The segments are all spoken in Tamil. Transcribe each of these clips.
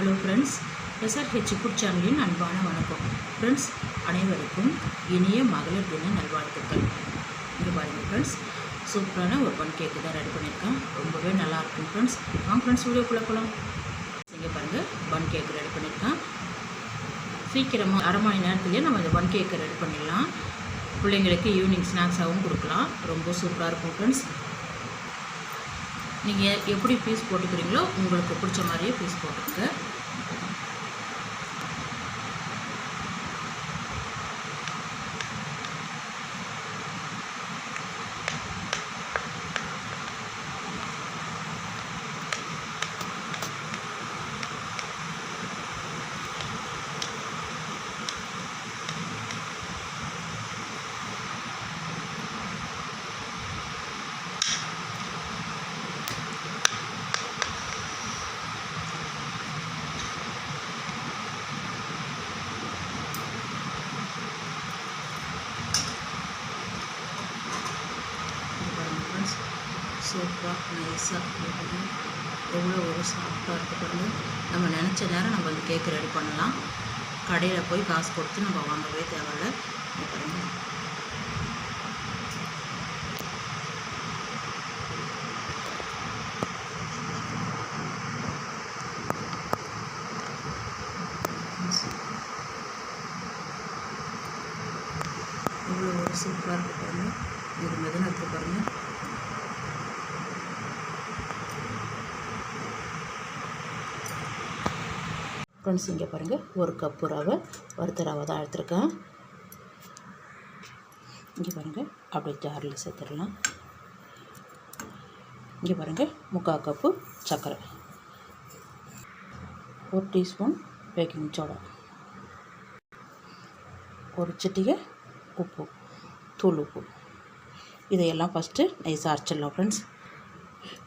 ஹலோ ஃப்ரெண்ட்ஸ், எஸ்ஆர்ஹெச் ஃபுட் சேனலின் அன்பான வணக்கம். ஃப்ரெண்ட்ஸ், அனைவருக்கும் இனிய மகளிர் தின நல்வாழ்த்துக்கள். இங்கே பாருங்கள் ஃப்ரெண்ட்ஸ், சூப்பரான ஒரு பன் கேக்கு தான் ரெடி பண்ணியிருக்கேன். ரொம்பவே நல்லாயிருக்கும் ஃப்ரெண்ட்ஸ். வாங்க ஃப்ரெண்ட்ஸ், வீடியோக்குள்ளே போகலாம். இங்கே பாருங்கள், பன் கேக்கு ரெடி பண்ணியிருக்கேன். சீக்கிரமாக அரை மணி நேரத்துலேயே நம்ம இந்த பன் கேக்கை ரெடி பண்ணிடலாம். பிள்ளைங்களுக்கு ஈவினிங் ஸ்நாக்ஸாகவும் கொடுக்கலாம். ரொம்ப சூப்பராக இருக்கும் ஃப்ரெண்ட்ஸ். நீங்கள் எப்படி பீஸ் போட்டுக்கிறீங்களோ உங்களுக்கு பிடிச்ச மாதிரியே பீஸ் போட்டுக்க. சூப்பராக நைஸாக எவ்வளோ ஒரு சாஃப்டாக இருக்குது பாருங்கள். நம்ம நினச்ச நேரம் நம்ம இந்த கேக்கு ரெடி பண்ணலாம். கடையில் போய் காசு கொடுத்து நம்ம வாங்கவே தேவையில்லை. பாருங்கள், எவ்வளோ ஒரு சூப்பராக இருக்குது பாருங்கள். இது மெதுனா இருக்குது பாருங்கள். ஃப்ரெண்ட்ஸ், இங்கே பாருங்கள், ஒரு கப்பு ரவை, வறுத்த ரவை தான் எடுத்துருக்கேன். இங்கே பாருங்கள், அப்படியே ஜாரில் சேர்த்துடலாம். இங்கே பாருங்கள், 3/4 கப்பு சர்க்கரை, 1 டீஸ்பூன் பேக்கிங் சோடா, 1 சிட்டிகை உப்பு, தூள் உப்பு. இதையெல்லாம் ஃபஸ்ட்டு நைஸாக அரைச்சிடலாம் ஃப்ரெண்ட்ஸ்.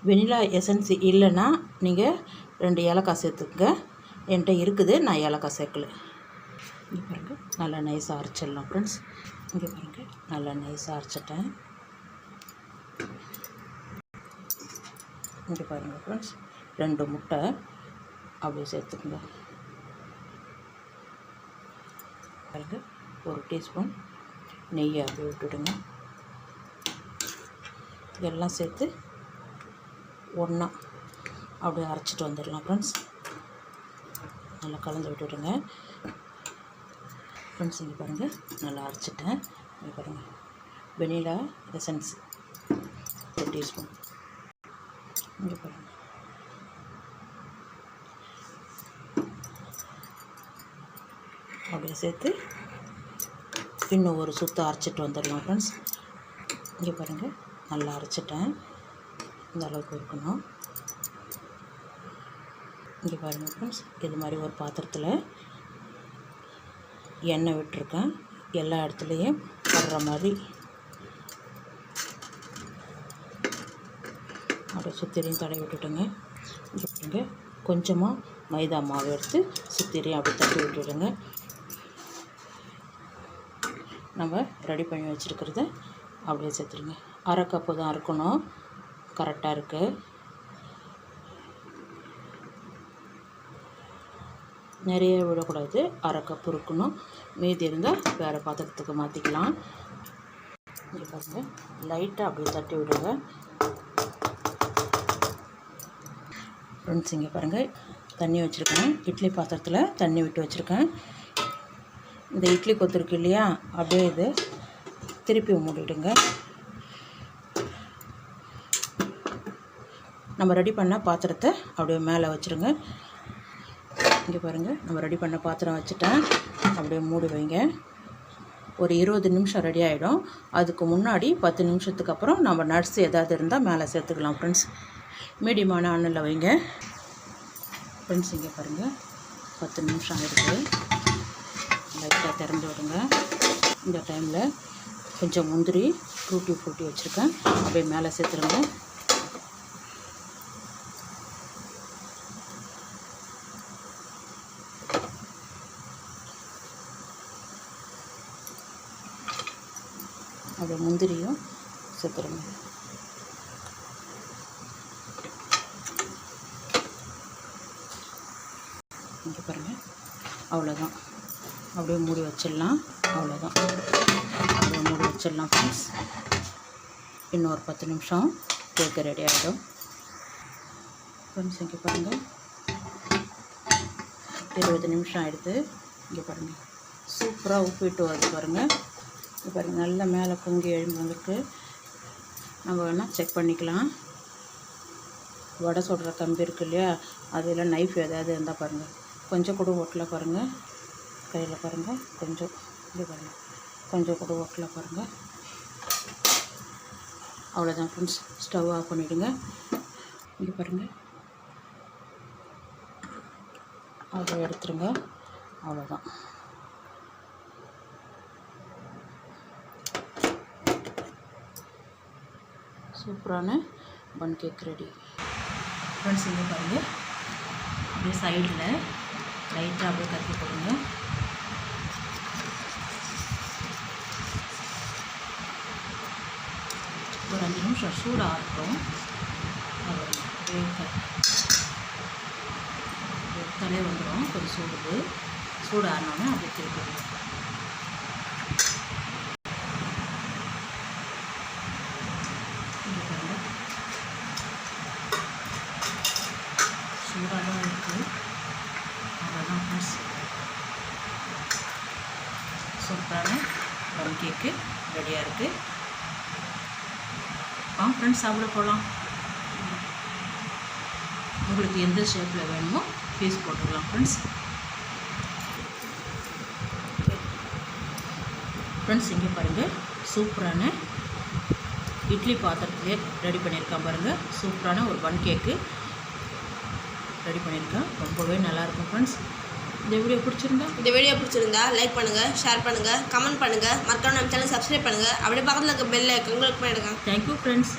வெனிலா எசன்ஸ் இல்லைன்னா நீங்கள் 2 ஏலக்காய் சேர்த்துக்குங்க. என்கிட்ட இருக்குது, நான் ஏலக்காய் சேர்க்கல. இங்கே பாருங்கள், நல்லா நைஸாக அரைச்சிடலாம் ஃப்ரெண்ட்ஸ். இங்கே பாருங்கள், நல்லா நைஸாக அரைச்சிட்டேன். இங்கே பாருங்கள் ஃப்ரெண்ட்ஸ், 2 முட்டை அப்படியே சேர்த்துக்குங்க. பாருங்கள், 1 டீஸ்பூன் நெய்யை அப்படியே விட்டுடுங்க. இதெல்லாம் சேர்த்து ஒன்றா அப்படியே அரைச்சிட்டு வந்துடலாம் ஃப்ரெண்ட்ஸ். நல்லா கலந்து விட்டுடுங்க ஃப்ரெண்ட்ஸ். இங்கே பாருங்கள், நல்லா அரைச்சிட்டேன். இங்கே பாருங்கள், வெனிலா எசன்ஸ் 1 டீஸ்பூன். இங்கே பாருங்கள், அப்படியே சேர்த்து இன்னும் ஒரு சுற்று அரைச்சிட்டு வந்துடலாம் ஃப்ரெண்ட்ஸ். இங்கே பாருங்கள், நல்லா அரைச்சிட்டேன். இந்த அளவுக்கு இருக்கணும். இங்கே பாருங்கள் ஃப்ரெண்ட்ஸ், இது மாதிரி ஒரு பாத்திரத்தில் எண்ணெய் விட்டுருக்கேன். எல்லா இடத்துலையும் வர்ற மாதிரி அப்படியே சுற்றிலையும் தடவி விட்டுட்டுங்க. இங்கே பாருங்க, கொஞ்சமாக மைதா மாவு எடுத்து சுற்றிலையும் அப்படியே தட்டி விட்டுடுங்க. நம்ம ரெடி பண்ணி வச்சுருக்கிறத அப்படியே சேர்த்துருங்க. 1/2 கப்பு தான் இருக்கணும், கரெக்டாக இருக்குது. நிறைய விடக்கூடாது, 1/2 கப்பு இருக்கணும். மீதி இருந்தால் வேறு பாத்திரத்துக்கு மாற்றிக்கலாம். இங்கே பாருங்கள், லைட்டாக அப்படியே தட்டி விடுங்க ஃப்ரெண்ட்ஸ். இங்கே பாருங்கள், தண்ணி வச்சுருக்கேன். இட்லி பாத்திரத்தில் தண்ணி விட்டு வச்சுருக்கேன். இந்த இட்லி கொத்து இருக்கு இல்லையா, அப்படியே இது திருப்பி மூடிடுங்க. நம்ம ரெடி பண்ண பாத்திரத்தை அப்படியே மேலே வச்சுருங்க. இங்கே பாருங்கள், நம்ம ரெடி பண்ண பாத்திரம் வச்சுட்டேன். அப்படியே மூடி வைங்க. ஒரு 20 நிமிஷம் ரெடி ஆகிடும். அதுக்கு முன்னாடி 10 நிமிஷத்துக்கு அப்புறம் நம்ம நட்ஸ் எதாவது இருந்தால் மேலே சேர்த்துக்கலாம் ஃப்ரெண்ட்ஸ். மீடியமான அனலில் வைங்க ஃப்ரெண்ட்ஸ். இங்கே பாருங்கள், 10 நிமிஷம் ஆகிடுது. லைட்டாக திறந்து விடுங்க. இந்த டைமில் கொஞ்சம் முந்திரி ஃப்ரூட்டி வச்சுருக்கேன், அப்படியே மேலே சேர்த்துருங்க. அப்படியே முந்திரியும் சேர்த்துருங்க. இங்கே பாருங்கள், அவ்வளோதான். அப்படியே மூடி வச்சிடலாம். அவ்வளோதான், அப்படியே மூடி வச்சிடலாம் ஃப்ரெண்ட்ஸ். இன்னும் ஒரு 10 நிமிஷம் கேக்கு ரெடி ஆகிடும் ஃப்ரெண்ட்ஸ். இங்கே பாருங்கள், 20 நிமிஷம் ஆகிடுது. இங்கே பாருங்கள், சூப்பராக உப்பிட்டு வருது பாருங்கள். இங்கே பாருங்கள், நல்லா மேலே பொங்கி எழுந்து வந்துருக்கு. நம்ம வேணால் செக் பண்ணிக்கலாம். வடை சுடுற கம்பி இருக்குது இல்லையா, அதில் நைஃப் ஏதாவது இருந்தால் பாருங்கள், கொஞ்சம் கூட ஒட்டல பாருங்கள். கையில் பாருங்கள், கொஞ்சம் இது பாருங்கள், கொஞ்சம் கூட ஒட்டல பாருங்கள். அவ்வளோதான் ஃப்ரெண்ட்ஸ். ஸ்டவ் ஆஃப் பண்ணிவிடுங்க. இங்கே பாருங்கள், அதை எடுத்துருங்க. அவ்வளோதான். சூப்பரான பன் கேக் ரெடி ஃப்ரெண்ட்ஸ். இங்கே பாருங்கள், அப்படியே சைடில் லைட்டாக அப்படியே கட்டி போடுங்க. ஒரு 5 நிமிஷம் சூடாக இருக்கும். எடுத்தாலே வந்துடும். கொஞ்சம் சூடு ஆறினோன்னே அப்படியே திருப்பி சூடாக தான் இருக்குது. அவ்வளோதான் ஃப்ரெண்ட்ஸ், சூப்பரான பன் கேக்கு ரெடியாக இருக்குது. ஃப்ரெண்ட்ஸ் சாப்பிட போகலாம். உங்களுக்கு எந்த ஷேப்பில் வேணுமோ பீஸ் போட்டுக்கலாம் ஃப்ரெண்ட்ஸ். ஃப்ரெண்ட்ஸ் இங்கே பாருங்கள், சூப்பரான இட்லி பாத்திரத்துலேயே ரெடி பண்ணியிருக்கேன் பாருங்கள். சூப்பரான ஒரு பன் கேக்கு ரெடி பண்ணியிருக்கேன். ரொம்பவே நல்லாயிருக்கும் ஃப்ரெண்ட்ஸ். இந்த வீடியோ பிடிச்சிருந்தா லைக் பண்ணுங்கள், ஷேர் பண்ணுங்கள், கமெண்ட் பண்ணுங்கள், மறக்காம நம்ம சேனல் சப்ஸ்கிரைப் பண்ணுங்கள். அப்படியே பக்கத்தில் இருக்க பெல் ஐக்கான் கிளிக் பண்ணிடுங்க. Thank you friends.